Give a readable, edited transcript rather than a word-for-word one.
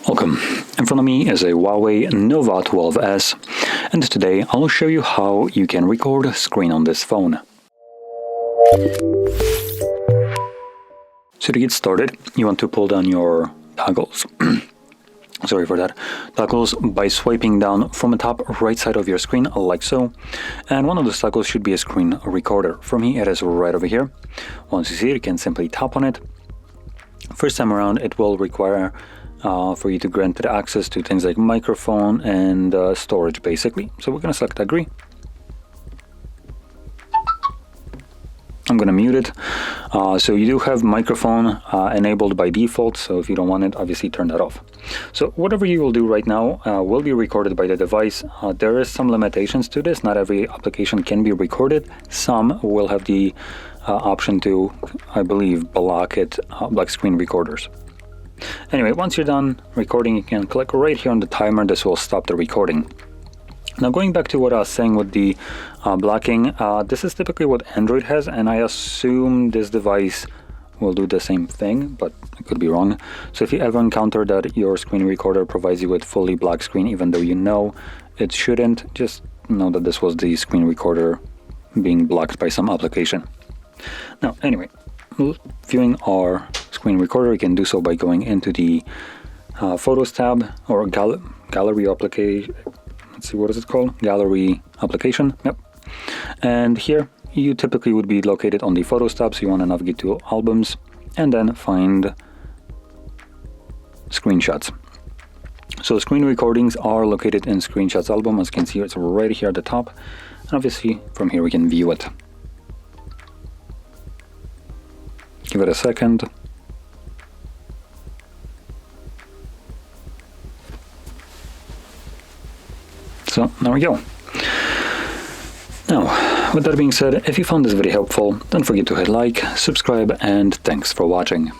Welcome. In front of me is a HUAWEI Nova 12S, and today I'll show you how you can record a screen on this phone. So to get started, you want to pull down your toggles. Sorry for that. Toggles by swiping down from the top right side of your screen, like so. And one of the toggles should be a screen recorder. For me, it is right over here. Once you see it, you can simply tap on it. First time around, it will require for you to grant it access to things like microphone and storage, basically. So we're going to select agree. I'm going to mute it. So you do have microphone enabled by default, so if you don't want it, obviously turn that off. So whatever you will do right now will be recorded by the device. There is some limitations to this. Not every application can be recorded. Some will have the option to, I believe, block screen recorders. Anyway, once you're done recording, you can click right here on the timer. This will stop the recording. Now, going back to what I was saying with the blocking, this is typically what Android has, and I assume this device will do the same thing, but I could be wrong. So if you ever encounter that your screen recorder provides you with fully black screen, even though you know it shouldn't, just know that this was the screen recorder being blocked by some application. Now, anyway, viewing our screen recorder, you can do so by going into the Photos tab or Gallery application. Let's see, what is it called? Gallery application. Yep. And here you typically would be located on the Photos tab, so you want to navigate to Albums and then find Screenshots. So screen recordings are located in Screenshots album. As you can see, it's right here at the top, and obviously from here we can view it. Give it a second. So there we go. Now, with that being said, if you found this video helpful, don't forget to hit like, subscribe, and thanks for watching.